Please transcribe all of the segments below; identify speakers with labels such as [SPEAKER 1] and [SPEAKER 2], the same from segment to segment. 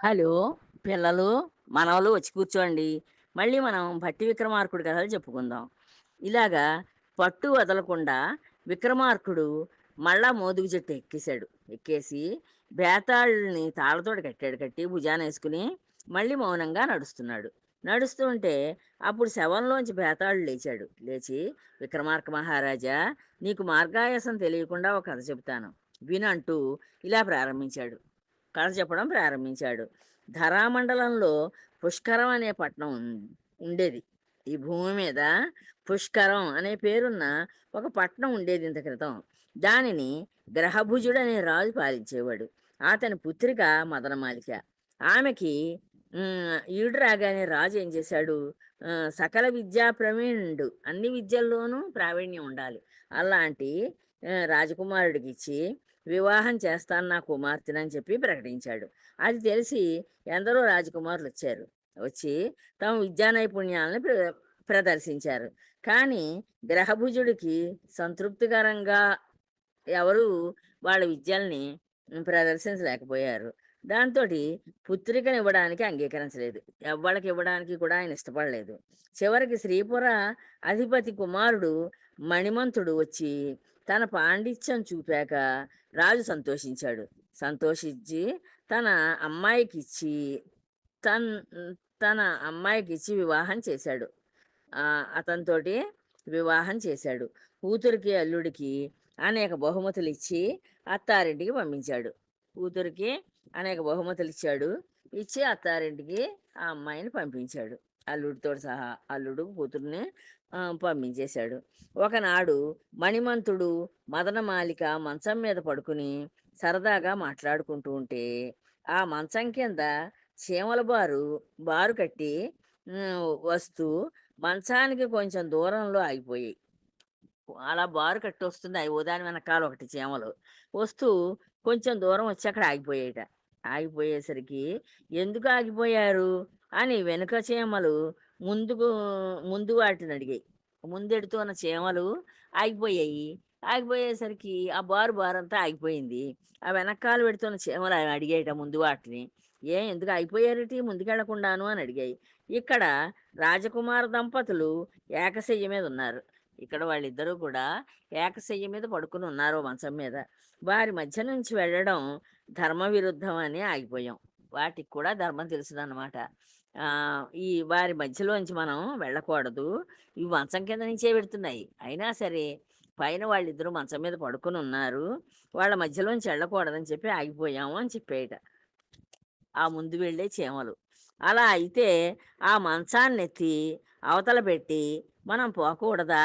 [SPEAKER 1] Hello! పిల్లలు, మనవలు వచ్చి కూర్చోండి. మళ్ళీ మనం భట్టి విక్రమార్కుడి కథలు చెప్పుకుందాం. ఇలాగా పట్టు వదలకుండా విక్రమార్కుడు మళ్ళా మోదుగు చెట్టు ఎక్కేశాడు. ఎక్కేసి బేతాళుల్ని తాళ్ళతోటి కట్టాడు. కట్టి భుజానేసుకుని మళ్ళీ మౌనంగా నడుస్తున్నాడు. నడుస్తూ ఉంటే అప్పుడు శవంలోంచి బేతాళుడు లేచాడు. లేచి, "విక్రమార్క మహారాజా! నీకు మార్గాయాసం తెలియకుండా ఒక కథ చెబుతాను విను" అంటూ ఇలా ప్రారంభించాడు. కథ చెప్పడం ప్రారంభించాడు. ధరామండలంలో పుష్కరం అనే పట్టణం ఉండేది. ఈ భూమి మీద పుష్కరం అనే పేరున్న ఒక పట్టణం ఉండేది ఇంత క్రితం. దానిని గ్రహభుజుడు అనే రాజు పాలించేవాడు. అతని పుత్రిక మదనమాలిక. ఆమెకి ఈడు రాగానే రాజు ఏం చేశాడు, సకల విద్యా ప్రవీణుడు, అన్ని విద్యల్లోనూ ప్రావీణ్యం ఉండాలి. అలాంటి రాజకుమారుడికి ఇచ్చి వివాహం చేస్తాను నా కుమార్తెనని చెప్పి ప్రకటించాడు. అది తెలిసి ఎందరో రాజకుమారులు వచ్చారు. వచ్చి తమ విద్యా నైపుణ్యాలను ప్రదర్శించారు. కానీ గ్రహభుజుడికి సంతృప్తికరంగా ఎవరు వాళ్ళ విద్యల్ని ప్రదర్శించలేకపోయారు. దాంతోటి పుత్రికనివ్వడానికి అంగీకరించలేదు. ఎవ్వళ్ళకి ఇవ్వడానికి కూడా ఆయన ఇష్టపడలేదు. చివరికి శ్రీపుర అధిపతి కుమారుడు మణిమంతుడు వచ్చి తన పాండిత్యం చూపాక రాజు సంతోషించాడు. సంతోషించి తన అమ్మాయికిచ్చి తన్ తన అమ్మాయికిచ్చి వివాహం చేశాడు. అతనితోటి వివాహం చేశాడు. కూతురికి, అల్లుడికి అనేక బహుమతులు ఇచ్చి అత్తారింటికి పంపించాడు. కూతురికి అనేక బహుమతులు ఇచ్చాడు. ఇచ్చి అత్తారింటికి ఆ అమ్మాయిని పంపించాడు. అల్లుడితో సహా అల్లుడు కూతుర్ని పంపించేశాడు. ఒకనాడు మణిమంతుడు, మదనమాలిక మంచం మీద పడుకుని సరదాగా మాట్లాడుకుంటూ ఉంటే ఆ మంచం కింద చీమల బారు కట్టి వస్తూ మంచానికి కొంచెం దూరంలో ఆగిపోయాయి. అలా బారు కట్టి వస్తుంది. అయి ఓ దాని వెనకాల ఒకటి చీమలు. వస్తూ కొంచెం దూరం వచ్చి అక్కడ ఆగిపోయాయట. ఆగిపోయేసరికి ఎందుకు ఆగిపోయారు అని వెనుక చీమలు ముందుకు ముందు వాటిని అడిగాయి. ముందెడుతున్న చీమలు ఆగిపోయాయి. ఆగిపోయేసరికి ఆ బారంతా ఆగిపోయింది. ఆ వెనకాల పెడుతున్న చీమలు అవి అడిగాయట ముందు వాటిని. ఎందుకు ఆగిపోయారటి ముందుకెళ్ళకుండాను అని అడిగాయి. ఇక్కడ రాజకుమార దంపతులు ఏకశయ్య మీద ఉన్నారు. ఇక్కడ వాళ్ళిద్దరూ కూడా ఏకశయ్య మీద పడుకుని ఉన్నారు ఓ మంచం మీద. వారి మధ్య నుంచి వెళ్ళడం ధర్మ విరుద్ధం అని ఆగిపోయాం. వాటికి కూడా ధర్మం తెలుసుదన్నమాట. ఈ వారి మధ్యలోంచి మనం వెళ్ళకూడదు. ఇవి మంచం కింద నుంచే పెడుతున్నాయి. అయినా సరే పైన వాళ్ళిద్దరూ మంచం మీద పడుకుని ఉన్నారు. వాళ్ళ మధ్యలోంచి వెళ్ళకూడదని చెప్పి ఆగిపోయాము అని చెప్పేయట ఆ ముందు వెళ్ళే చీమలు. అలా అయితే ఆ మంచాన్నెత్తి అవతల పెట్టి మనం పోకూడదా?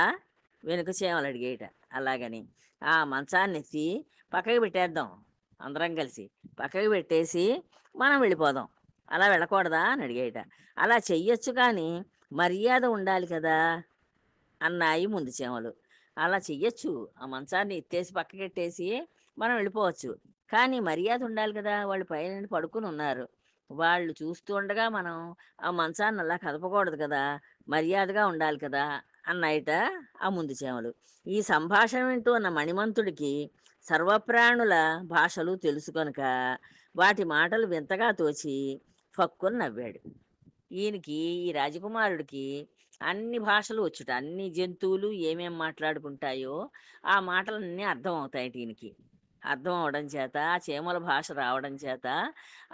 [SPEAKER 1] వెనుక చీమలు అడిగేయట. అలాగని ఆ మంచాన్నెత్తి పక్కకి పెట్టేద్దాం అందరం కలిసి. పక్కకి పెట్టేసి మనం వెళ్ళిపోదాం. అలా వెళ్ళకూడదా అని అడిగేయట. అలా చెయ్యొచ్చు కానీ మర్యాద ఉండాలి కదా అన్నాయి ముందు చీమలు. అలా చెయ్యొచ్చు. ఆ మంచాన్ని ఎత్తేసి పక్కకెట్టేసి మనం వెళ్ళిపోవచ్చు. కానీ మర్యాద ఉండాలి కదా! వాళ్ళు పైనుండి పడుకుని ఉన్నారు. వాళ్ళు చూస్తూ ఉండగా మనం ఆ మంచాన్ని అలా కదపకూడదు కదా! మర్యాదగా ఉండాలి కదా! అన్నాయట ఆ ముందు చీమలు. ఈ సంభాషణ వింటూ ఉన్న మణిమంతుడికి సర్వప్రాణుల భాషలు తెలుసు కనుక వాటి మాటలు వింతగా తోచి ఫక్కున నవ్వాడు. ఈ రాజకుమారుడికి అన్ని భాషలు వచ్చుట. అన్ని జంతువులు ఏమేం మాట్లాడుకుంటాయో ఆ మాటలన్నీ అర్థం అవుతాయట ఈయనకి. అర్థం అవడం చేత, ఆ చీమల భాష రావడం చేత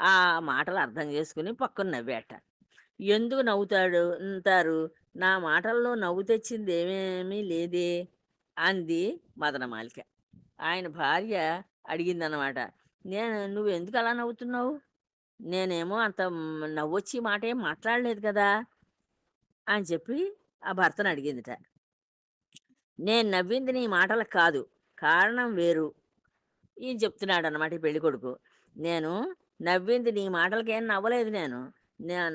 [SPEAKER 1] ఆ మాటలు అర్థం చేసుకుని పక్కున నవ్వాట. ఎందుకు నవ్వుతారు? నా మాటల్లో నవ్వు తెచ్చింది ఏమేమీ లేదే అంది మదనమాలిక. ఆయన భార్య అడిగిందనమాట. నువ్వెందుకు అలా నవ్వుతున్నావు? నేనేమో అంత నవ్వొచ్చి మాట ఏం మాట్లాడలేదు కదా అని చెప్పి ఆ భర్తను అడిగిందిట. నేను నవ్వింది నీ మాటలకు కాదు, కారణం వేరు. ఈయన చెప్తున్నాడనమాట ఈ పెళ్ళికొడుకు. నేను నవ్వింది నీ మాటలకేం నవ్వలేదు నేను.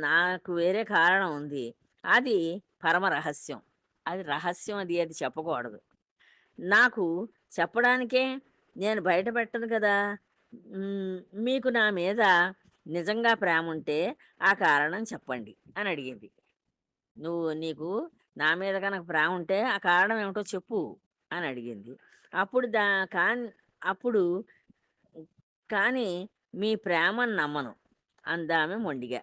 [SPEAKER 1] నాకు వేరే కారణం ఉంది. అది పరమ రహస్యం. అది రహస్యం, అది చెప్పకూడదు. నాకు చెప్పడానికే నేను బయట పెట్టను కదా! హ్మ్. మీకు నా మీద నిజంగా ప్రేముంటే ఆ కారణం చెప్పండి అని అడిగింది. నీకు నా మీద గనక ప్రేముంటే ఆ కారణం ఏమిటో చెప్పు అని అడిగింది. అప్పుడు దా కాన్ అప్పుడు కానీ మీ ప్రేమను నమ్మను. అందామె మొండిగా.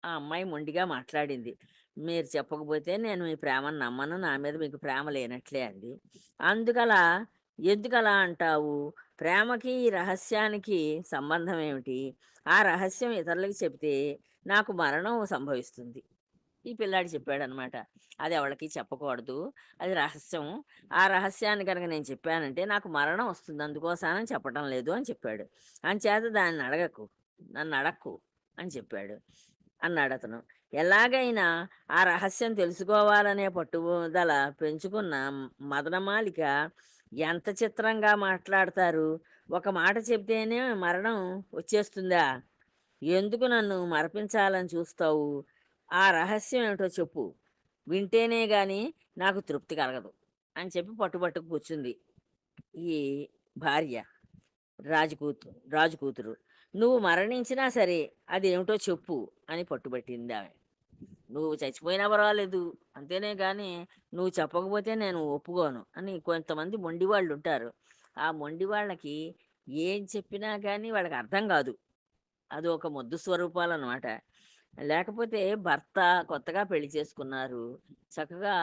[SPEAKER 1] ఆ అమ్మాయి మొండిగా మాట్లాడింది. "మీరు చెప్పకపోతే నేను మీ ప్రేమను నమ్మను. నా మీద మీకు ప్రేమ లేనట్లే" అంది. "అందుకలా ఎందుకలా అంటావు? ప్రేమకి, ఈ రహస్యానికి సంబంధం ఏమిటి? ఆ రహస్యం ఇతరులకి చెబితే నాకు మరణం సంభవిస్తుంది." ఈ పిల్లాడు చెప్పాడనమాట. "అది ఎవళ్ళకి చెప్పకూడదు. అది రహస్యం. ఆ రహస్యాన్ని గనక నేను చెప్పానంటే నాకు మరణం వస్తుంది. అందుకోసానని చెప్పటం లేదు" అని చెప్పాడు. "అంచేత దాన్ని అడగకు. నన్నడక్కు" అని చెప్పాడు. అన్నాడతను. ఎలాగైనా ఆ రహస్యం తెలుసుకోవాలనే పట్టుదల పెంచుకున్న మదనమాలిక ఎంత చిత్రంగా మాట్లాడతారు. ఒక మాట చెబితేనే మరణం వచ్చేస్తుందా? ఎందుకు నన్ను మరపించాలని చూస్తావు? ఆ రహస్యం ఏమిటో చెప్పు. వింటేనే గాని నాకు తృప్తి కలగదు అని చెప్పి పట్టుబట్టుకు కూర్చుంది ఈ భార్య. రాజు కూతురు. "నువ్వు మరణించినా సరే అదేమిటో చెప్పు" అని పట్టుబట్టిందామె. "నువ్వు చచ్చిపోయినా పర్వాలేదు. అంతేనే గాని నువ్వు చెప్పకపోతే నేను ఒప్పుకోను" అని కొంతమంది మొండివాళ్ళుంటారు. ఆ మొండివాళ్ళకి ఏం చెప్పినా గాని వాళ్ళకి అర్థం కాదు. అదొక మొద్దు స్వరూపాలనమాట. లేకపోతే భర్త కొత్తగా పెళ్లి చేసుకున్నారు. చక్కగా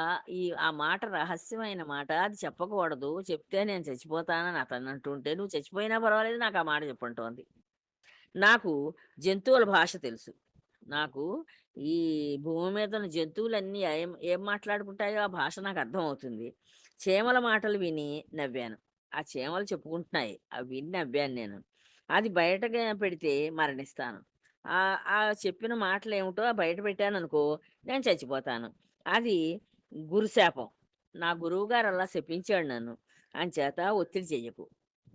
[SPEAKER 1] ఆ మాట రహస్యమైన మాట అది చెప్పకూడదు. చెప్తే నేను చచ్చిపోతానని అతనంటుంటే, "నువ్వు చచ్చిపోయినా పర్వాలేదు నాకు ఆ మాట చెప్పంటోంది." నాకు జంతువుల భాష తెలుసు. నాకు ఈ భూమి మీద ఉన్న జంతువులన్నీ ఏం ఏం మాట్లాడుకుంటాయో ఆ భాష నాకు అర్థమవుతుంది. చీమల మాటలు విని నవ్వాను. ఆ చీమలు చెప్పుకుంటున్నాయి. అవి విని నవ్వాను నేను. అది బయటగా పెడితే మరణిస్తాను. ఆ చెప్పిన మాటలేమిటో బయట పెట్టాననుకో నేను చచ్చిపోతాను. అది గురుశాపం. నా గురువుగారు అలా శపించాడు నన్ను. అంచేత ఒత్తిడి చెయ్యకు.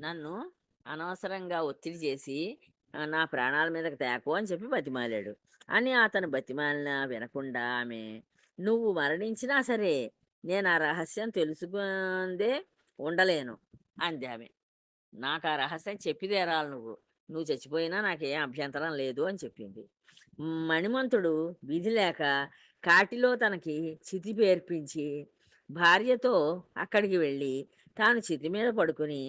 [SPEAKER 1] నన్ను అనవసరంగా ఒత్తిడి చేసి నా ప్రాణాల మీదకి తేకు అని చెప్పి బతిమాలాడు. అని అతను బతిమాలినా వినకుండా ఆమె, "నువ్వు మరణించినా సరే నేను ఆ రహస్యం తెలుసుకుందే ఉండలేను" అందామె. "నాకా రహస్యం చెప్పి తీరాలి నువ్వు. నువ్వు చచ్చిపోయినా నాకేం అభ్యంతరం లేదు" అని చెప్పింది. మణిమంతుడు విధి లేక కాటిలో తనకి చితి పేర్పించి భార్యతో అక్కడికి వెళ్ళి తాను చితి మీద పడుకుని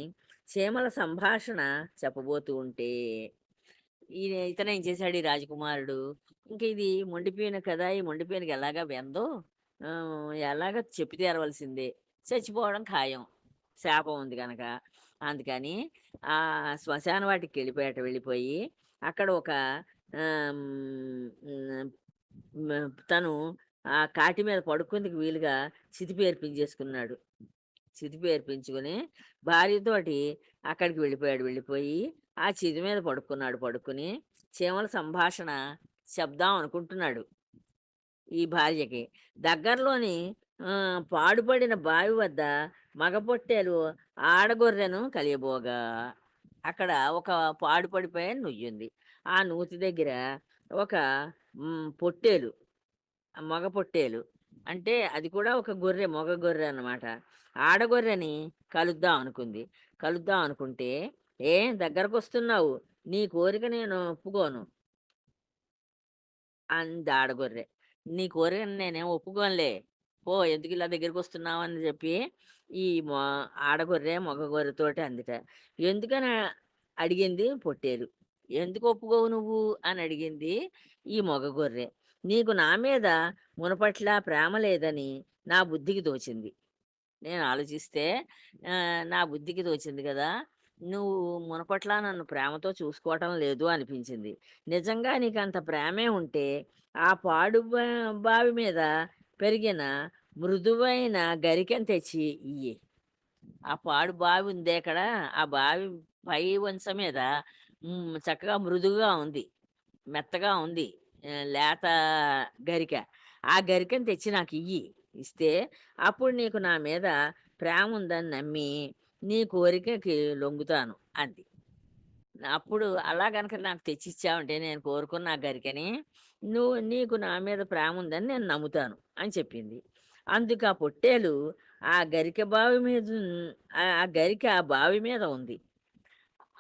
[SPEAKER 1] చీమల సంభాషణ చెప్పబోతూ ఉంటే ఇతనేం చేశాడు ఈ రాజకుమారుడు, ఇంక ఇది మొండిపోయిన కదా! ఈ మొండిపోయినకి ఎలాగా వెందో ఎలాగ చెప్పి తీరవలసిందే. చచ్చిపోవడం ఖాయం. శాపం ఉంది గనక. అందుకని శ్మశాన వాటికెళ్ళిపోయాట. వెళ్ళిపోయి అక్కడ ఒక ఆహ్, హ్మ్, తను ఆ కాటి మీద పడుకుందుకు వీలుగా చితి పేర్పించేసుకున్నాడు. చితి పేర్పించుకొని భార్యతోటి అక్కడికి వెళ్ళిపోయాడు. వెళ్ళిపోయి ఆ చితి మీద పడుకున్నాడు. పడుకుని చీమల సంభాషణ చెప్దాం అనుకుంటున్నాడు ఈ భార్యకి. దగ్గరలోని పాడుపడిన బావి వద్ద మగ పొట్టేలు ఆడగొర్రెను కలియబోగా అక్కడ ఒక పాడుపడిపోయిన నుయ్యుంది. ఆ నూతి దగ్గర ఒక పొట్టేలు, మగ పొట్టేలు. అంటే అది కూడా ఒక గొర్రె, మగ గొర్రె అన్నమాట. ఆడగొర్రెని కలుద్దాం అనుకుంది. కలుద్దాం అనుకుంటే, "ఏం దగ్గరకొస్తున్నావు? నీ కోరిక నేను ఒప్పుకోను" అంది ఆడగొర్రె. "నీ కోరికను నేనేం ఒప్పుకోనులే. పో ఎందుకిలా దగ్గరకొస్తున్నావు" అని చెప్పి ఈ మొ ఆడగొర్రె మగ గొర్రెతోటి అందిట. ఎందుకని అడిగింది పొట్టేలు. "ఎందుకు ఒప్పుకోవు నువ్వు" అని అడిగింది ఈ మగ గొర్రె. "నీకు నా మీద మునపట్లా ప్రేమ లేదని నా బుద్ధికి తోచింది." నేను ఆలోచిస్తే నా బుద్ధికి తోచింది గదా! నువ్వు మునపట్లా నన్ను ప్రేమతో చూసుకోవటం లేదు అనిపించింది. నిజంగా నీకంత ప్రేమే ఉంటే, ఆ పాడు బావి మీద పెరిగిన మృదువైన గరికెను తెచ్చి ఇయ్యి. ఆ పాడు బావి ఉందే అక్కడ, ఆ బావి పై వంచ మీద చక్కగా మృదువుగా ఉంది. మెత్తగా ఉంది. లేత గరిక. ఆ గరికెను తెచ్చి నాకియ్యి. ఇస్తే అప్పుడు నీకు నా మీద ప్రేముందని నమ్మి, నీ కోరికకి లొంగుతాను అంది. అప్పుడు అలా గనక నాకు తెచ్చిచ్చావంటే నేను కోరుకున్న ఆ గరికని, నీకు నా మీద ప్రేముందని నేను నమ్ముతాను అని చెప్పింది. అందుకు ఆ పొట్టేలు ఆ గరిక బావి మీద ఆ గరిక ఆ బావి మీద ఉంది.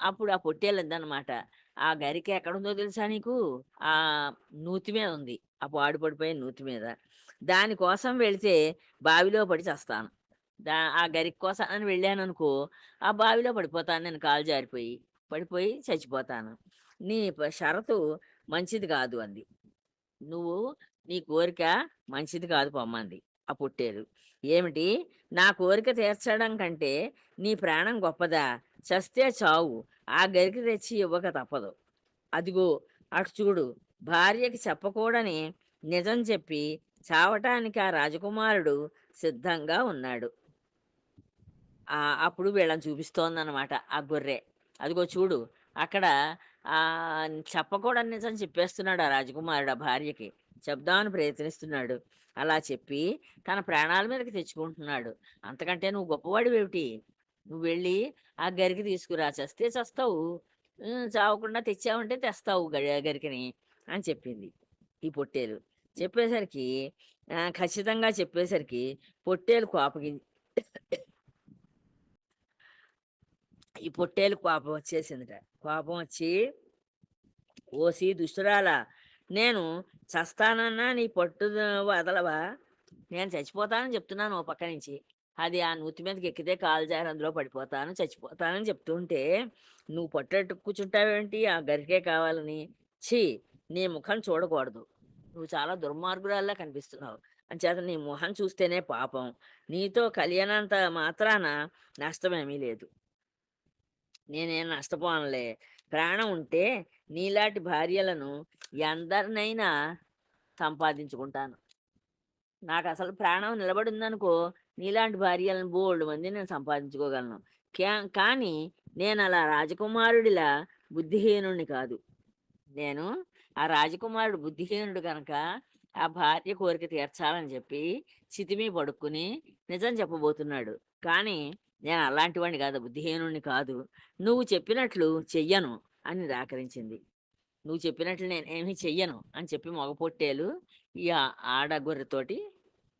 [SPEAKER 1] అప్పుడు ఆ పొట్టేలందనమాట. "ఆ గరిక ఎక్కడుందో తెలుసా నీకు? నూతి మీద ఉంది. ఆ పాడు పడిపోయిన నూతి మీద. దాని కోసం వెళితే బావిలో పడి చస్తాను. ఆ గరిక కోసం అని వెళ్ళాననుకో, ఆ బావిలో పడిపోతాను నేను కాలు జారిపోయి. పడిపోయి చచ్చిపోతాను. నీ షరతు మంచిది కాదు అంది. నువ్వు నీ కోరిక మంచిది కాదు పొమ్మంది ఆ పొట్టేలు. ఏమిటి? నా కోరిక తీర్చడం కంటే నీ ప్రాణం గొప్పదా? చస్తే చావు. ఆ గరికి తెచ్చి ఇవ్వక తప్పదు. అదిగో అటు చూడు, భార్యకి చెప్పకూడని నిజం చెప్పి చావటానికి ఆ రాజకుమారుడు సిద్ధంగా ఉన్నాడు. అప్పుడు వీళ్ళని చూపిస్తోందనమాట ఆ గొర్రె. అదిగో చూడు, అక్కడ చెప్పకూడని నిజం చెప్పేస్తున్నాడు ఆ రాజకుమారుడు ఆ భార్యకి. చెప్దామని ప్రయత్నిస్తున్నాడు. అలా చెప్పి తన ప్రాణాల మీదకి తెచ్చుకుంటున్నాడు. అంతకంటే నువ్వు గొప్పవాడివేమిటి? నువ్వు వెళ్ళి ఆ గరికి తీసుకురా. చస్తే చస్తావు. చావకుండా తెచ్చావంటే తెస్తావు గరికని అని చెప్పింది ఈ పొట్టేలు. చెప్పేసరికి ఖచ్చితంగా చెప్పేసరికి పొట్టేలు ఈ పొట్టేలు కోపం వచ్చేసిందిట. కోపం వచ్చి, ఓసి దుష్టురాలా, నేను చస్తానన్నా నీ పట్టు వదలవా? నేను చచ్చిపోతానని చెప్తున్నాను ఓ పక్క నుంచి. అది ఆ నూతి మీదకి ఎక్కితే కాలు జారి అందులో పడిపోతాను, చచ్చిపోతానని చెప్తుంటే నువ్వు పట్టేట్టు కూర్చుంటావేంటి ఆ గరికే కావాలని? ఛీ, నీ ముఖం చూడకూడదు. నువ్వు చాలా దుర్మార్గురాల్లా కనిపిస్తున్నావు. అంచేత నీ మొహం చూస్తేనే పాపం. నీతో కలియనంత మాత్రాన నష్టమేమీ లేదు. నేనేం నష్టపోనులే. ప్రాణం ఉంటే నీలాంటి భార్యలను ఎందరినైనా సంపాదించుకుంటాను. నాకసలు ప్రాణం నిలబడిందనుకో, నీలాంటి భార్యలను బోలెడు మందిని నేను సంపాదించుకోగలను. కానీ నేనలా రాజకుమారుడిలా బుద్ధిహీనుడిని కాదు. నేను ఆ రాజకుమారుడు బుద్ధిహీనుడు గనక ఆ భార్య కోరిక తీర్చాలని చెప్పి చితిమి పడుక్కుని నిజం చెప్పబోతున్నాడు. కానీ నేను అలాంటి వాడిని కాదు, బుద్ధిహీనుడిని కాదు. నువ్వు చెప్పినట్లు చెయ్యను అని నిరాకరించింది. నువ్వు చెప్పినట్లు నేనేమీ చెయ్యను అని చెప్పి మగ పొట్టేలు ఈ ఆడగొర్రెతోటి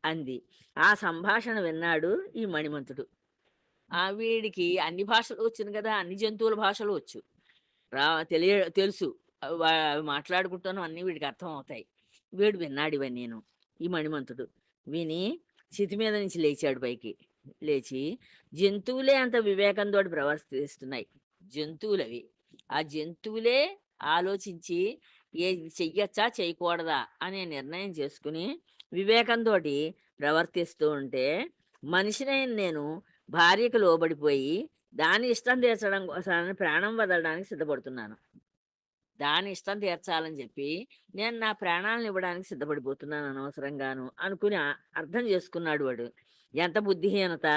[SPEAKER 1] అంది. ఆ సంభాషణ విన్నాడు ఈ మణిమంతుడు. వీడికి అన్ని భాషలు వచ్చును కదా, అన్ని జంతువుల భాషలు వచ్చు. తెలుసు. అవి మాట్లాడుకుంటాను అన్నీ వీడికి అర్థం అవుతాయి. వీడు విన్నాడు ఇవన్నీను. ఈ మణిమంతుడు విని చితి మీద నుంచి లేచాడు పైకి. లేచి, జంతువులే అంత వివేకంతోటి ప్రవర్తిస్తున్నాయి. జంతువులవి. ఆ జంతువులే ఆలోచించి ఏది చెయ్యొచ్చా చేయకూడదా అనే నిర్ణయం చేసుకుని వివేకంతోటి ప్రవర్తిస్తూ ఉంటే, మనిషినైన నేను భార్యకు లోబడిపోయి దాని ఇష్టం తీర్చడం కోసమని ప్రాణం వదలడానికి సిద్ధపడుతున్నాను. దాని ఇష్టం తీర్చాలని చెప్పి నేను నా ప్రాణాలను ఇవ్వడానికి సిద్ధపడిపోతున్నాను అనవసరంగాను అనుకుని అర్థం చేసుకున్నాడు వాడు. ఎంత బుద్ధిహీనత!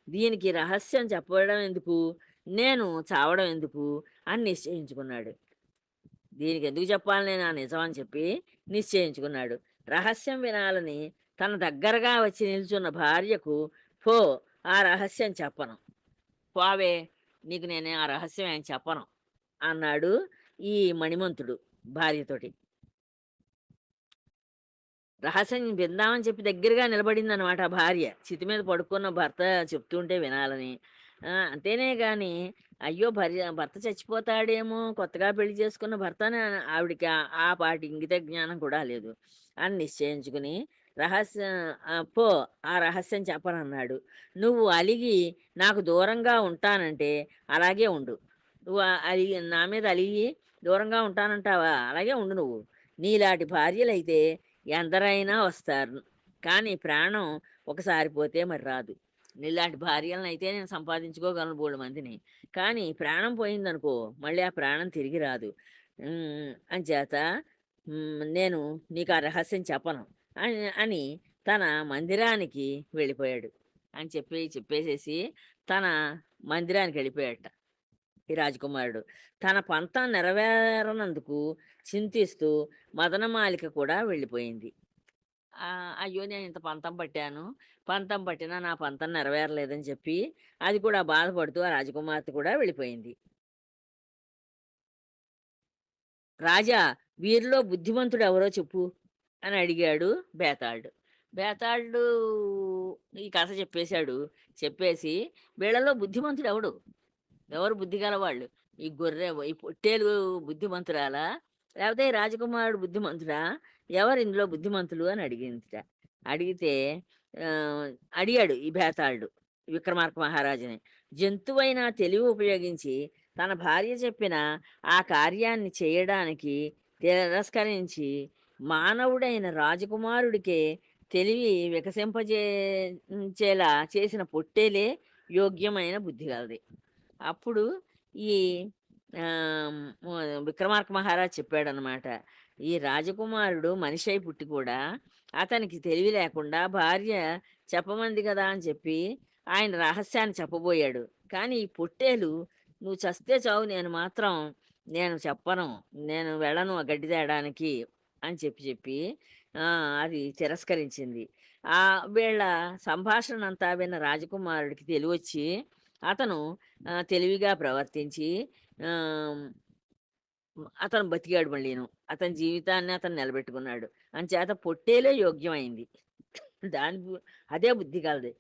[SPEAKER 1] దీనికి రహస్యం చెప్పడం ఎందుకు? నేను చావడం ఎందుకు? అని నిశ్చయించుకున్నాడు. దీనికి ఎందుకు చెప్పాలి నేను ఆ నిజం అని చెప్పి నిశ్చయించుకున్నాడు. రహస్యం వినాలని తన దగ్గరగా వచ్చి నిల్చున్న భార్యకు, పో, ఆ రహస్యం చెప్పను. పోవే, నీకు నేనే ఆ రహస్యం ఏం చెప్పను అన్నాడు ఈ మణిమంతుడు భార్యతోటి. రహస్యం విందామని చెప్పి దగ్గరగా నిలబడిందనమాట ఆ భార్య. చితి మీద పడుకున్న భర్త చెప్తుంటే వినాలని. అంతేనే గాని, అయ్యో! భర్త చచ్చిపోతాడేమో, కొత్తగా పెళ్లి చేసుకున్న భర్త అని ఆవిడకి ఆ పాటి ఇంగిత జ్ఞానం కూడా లేదు. అని నిశ్చయించుకుని, రహస్యం పో, ఆ రహస్యం చెప్పనన్నాడు. నువ్వు అలిగి నాకు దూరంగా ఉంటానంటే అలాగే ఉండు. నువ్వు అలిగి నా మీద అలిగి దూరంగా ఉంటానంటావా? అలాగే ఉండు నువ్వు. నీలాంటి భార్యలైతే ఎందరైనా వస్తారు. కానీ ప్రాణం ఒకసారి పోతే మరి రాదు. నీలాంటి భార్యలనైతే నేను సంపాదించుకోగలను బోలెడుమందిని. కానీ ప్రాణం పోయిందనుకో, మళ్ళీ ఆ ప్రాణం తిరిగి రాదు. అంచేత నేను నీకు ఆ రహస్యం చెప్పను అని తన మందిరానికి వెళ్ళిపోయాడు. అని చెప్పేసేసి తన మందిరానికి వెళ్ళిపోయాడట ఈ రాజకుమారుడు. తన పంతం నెరవేరనందుకు చింతిస్తూ మదనమాలిక కూడా వెళ్ళిపోయింది. అయ్యో! నేను ఇంత పంతం పట్టాను. పంతం పట్టినా నా పంతం నెరవేరలేదని చెప్పి అది కూడా బాధపడుతూ ఆ రాజకుమార్తె కూడా వెళ్ళిపోయింది. రాజా, వీరిలో బుద్ధిమంతుడెవరో చెప్పు అని అడిగాడు బేతాళుడు. బేతాళుడు ఈ కథ చెప్పేశాడు. చెప్పేసి, వీళ్ళలో బుద్ధిమంతుడెవడు? ఎవరు బుద్ధి గలవాళ్ళు? ఈ పొట్టేలు బుద్ధిమంతురాలా? లేకపోతే ఈ రాజకుమారుడు బుద్ధిమంతుడా? ఎవరు ఇందులో బుద్ధిమంతులు అని అడిగిందిట. అడిగితే అడిగాడు ఈ బేతాళుడు విక్రమార్క మహారాజుని. జంతువైన తెలివి ఉపయోగించి తన భార్య చెప్పిన ఆ కార్యాన్ని చేయడానికి తిరస్కరించి మానవుడైన రాజకుమారుడికే తెలివి వికసింపజేచేలా చేసిన పొట్టేలే యోగ్యమైన బుద్ధి గలది. అప్పుడు ఈ విక్రమార్క మహారాజ్ చెప్పాడనమాట. ఈ రాజకుమారుడు మనిషై పుట్టి కూడా అతనికి తెలివి లేకుండా భార్య చెప్పమంది కదా అని చెప్పి ఆయన రహస్యాన్ని చెప్పబోయాడు. కానీ ఈ పొట్టేలు "నువ్వు చస్తే చావు, నేను చెప్పను. నేను వెళ్ళను ఆ గడ్డి తేడానికి" అని చెప్పి అది తిరస్కరించింది. వీళ్ళ సంభాషణంతా విన్న రాజకుమారుడికి తెలివొచ్చి అతను తెలివిగా ప్రవర్తించి ఆహ్, అతను బతికాడు మళ్ళీను. అతని జీవితాన్ని అతను నిలబెట్టుకున్నాడు. అంచేత పొట్టేలే యోగ్యమైంది. దాని బు అదే బుద్ధి కలది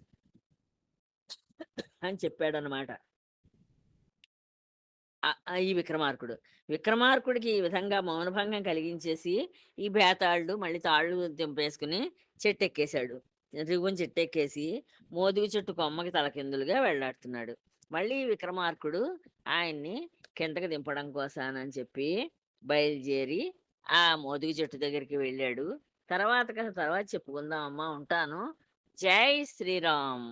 [SPEAKER 1] అని చెప్పాడనమాట. ఈ విక్రమార్కుడు. విక్రమార్కుడికి ఈ విధంగా మౌనభంగం కలిగించేసి, ఈ బేతాళుడు మళ్ళీ తాళ్ళు తెంపేసుకుని చెట్టెక్కేశాడు. రివ్వున చెట్టెక్కేసి, మోదుగ చెట్టు కొమ్మకి తలకిందులుగా వెళ్లాడుతున్నాడు. మళ్ళీ విక్రమార్కుడు ఆయన్ని కిందకి దింపడం కోసానని చెప్పి బయలుదేరి, ఆ మోదుగ చెట్టు దగ్గరికి వెళ్ళాడు. తర్వాత కథ తర్వాత చెప్పుకుందాం అమ్మా. ఉంటాను. జై శ్రీరామ్.